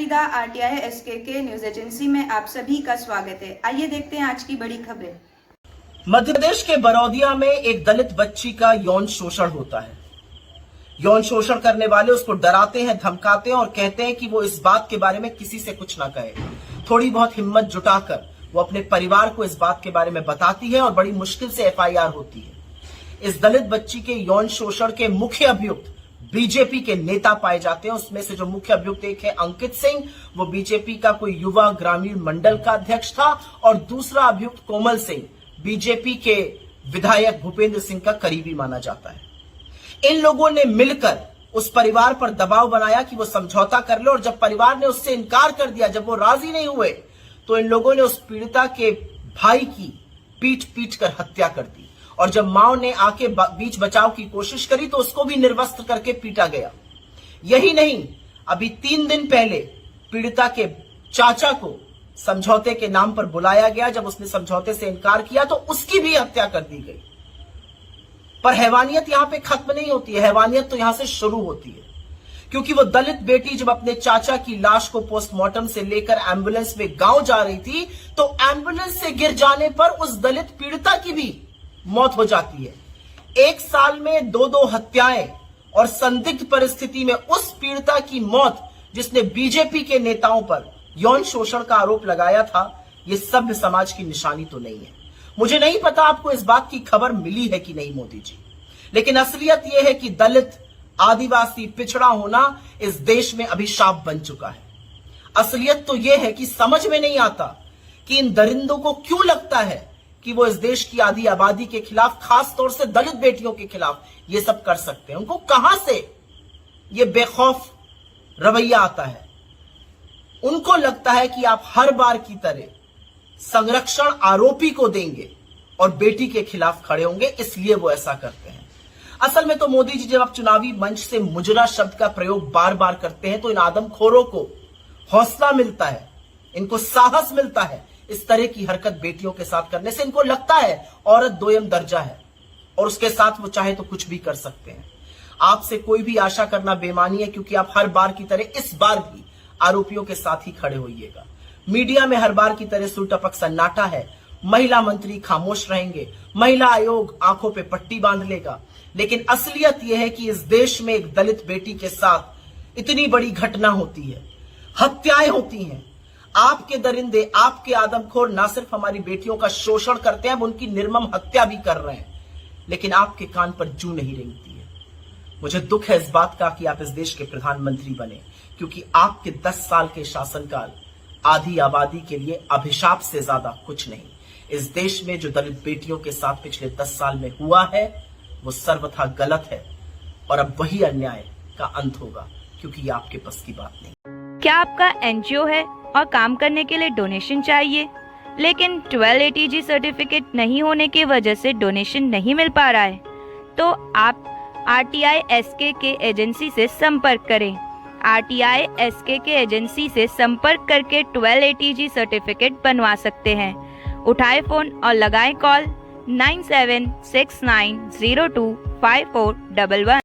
पसंदीदा RTI SK news agency में आप सभी का स्वागत है। आइए देखते हैं आज की बड़ी खबरें। मध्य प्रदेश के बरौदिया में एक दलित बच्ची का यौन शोषण होता है। यौन शोषण करने वाले उसको डराते हैं, धमकाते हैं और कहते हैं कि वो इस बात के बारे में किसी से कुछ ना कहे। थोड़ी बहुत हिम्मत जुटाकर वो अपने परिवार को इस बात के बारे में बताती है और बड़ी मुश्किल से एफआईआर होती है। इस दलित बच्ची के यौन शोषण के मुख्य अभियुक्त बीजेपी के नेता पाए जाते हैं। उसमें से जो मुख्य अभियुक्त एक है अंकित सिंह, वो बीजेपी का कोई युवा ग्रामीण मंडल का अध्यक्ष था, और दूसरा अभियुक्त कोमल सिंह बीजेपी के विधायक भूपेंद्र सिंह का करीबी माना जाता है। इन लोगों ने मिलकर उस परिवार पर दबाव बनाया कि वो समझौता कर ले, और जब परिवार ने उससे इनकार कर दिया, जब वो राजी नहीं हुए, तो इन लोगों ने उस पीड़िता के भाई की पीट पीट कर हत्या कर दी। और जब मां ने आके बीच बचाव की कोशिश करी तो उसको भी निर्वस्त्र करके पीटा गया। यही नहीं, अभी 3 दिन पहले पीड़िता के चाचा को समझौते के नाम पर बुलाया गया। जब उसने समझौते से इनकार किया तो उसकी भी हत्या कर दी गई। पर हैवानियत यहां पे खत्म नहीं होती है, हैवानियत तो यहां से शुरू होती है, क्योंकि वो दलित बेटी जब अपने चाचा की लाश को पोस्टमार्टम से लेकर एम्बुलेंस में गांव जा रही थी, तो एम्बुलेंस से गिर जाने पर उस दलित पीड़िता की भी मौत हो जाती है। 1 साल में 2 हत्याएं, और संदिग्ध परिस्थिति में उस पीड़िता की मौत जिसने बीजेपी के नेताओं पर यौन शोषण का आरोप लगाया था, यह सभ्य समाज की निशानी तो नहीं है। मुझे नहीं पता आपको इस बात की खबर मिली है कि नहीं मोदी जी, लेकिन असलियत यह है कि दलित, आदिवासी, पिछड़ा होना इस देश में अभिशाप बन चुका है। असलियत तो यह है कि समझ में नहीं आता कि इन दरिंदों को क्यों लगता है कि वो इस देश की आधी आबादी के खिलाफ, खास तौर से दलित बेटियों के खिलाफ ये सब कर सकते हैं। उनको कहां से ये बेखौफ रवैया आता है? उनको लगता है कि आप हर बार की तरह संरक्षण आरोपी को देंगे और बेटी के खिलाफ खड़े होंगे, इसलिए वो ऐसा करते हैं। असल में तो मोदी जी जब आप चुनावी मंच से मुजरा शब्द का प्रयोग बार बार करते हैं तो इन आदमखोरों को हौसला मिलता है, इनको साहस मिलता है। इस तरह की हरकत बेटियों के साथ करने से इनको लगता है औरत दोयम दर्जा है और उसके साथ वो चाहे तो कुछ भी कर सकते हैं। आपसे कोई भी आशा करना बेमानी है, क्योंकि आप हर बार की तरह इस बार भी आरोपियों के साथ ही खड़े होइएगा। मीडिया में हर बार की तरह सुलटपक सन्नाटा है। महिला मंत्री खामोश रहेंगे, महिला आयोग आंखों पे पट्टी बांध लेगा, लेकिन असलियत यह है कि इस देश में एक दलित बेटी के साथ इतनी बड़ी घटना होती है, हत्याएं होती हैं। आपके दरिंदे, आपके आदमखोर ना सिर्फ हमारी बेटियों का शोषण करते हैं, उनकी निर्मम हत्या भी कर रहे हैं, लेकिन आपके कान पर जू नहीं रेंगती है। मुझे दुख है इस बात का कि आप इस देश के प्रधानमंत्री बने, क्योंकि आपके 10 साल के शासनकाल आधी आबादी के लिए अभिशाप से ज्यादा कुछ नहीं। इस देश में जो दलित बेटियों के साथ पिछले 10 साल में हुआ है वो सर्वथा गलत है, और अब वही अन्याय का अंत होगा, क्योंकि ये आपके बस की बात नहीं। क्या आपका एनजीओ है और काम करने के लिए डोनेशन चाहिए, लेकिन 1280G सर्टिफिकेट नहीं होने की वजह से डोनेशन नहीं मिल पा रहा है? तो आप आरटीआई एसके एजेंसी से संपर्क करें। आरटीआई एसके एजेंसी से संपर्क करके 1280G सर्टिफिकेट बनवा सकते हैं। उठाए फोन और लगाएं कॉल 9769025411।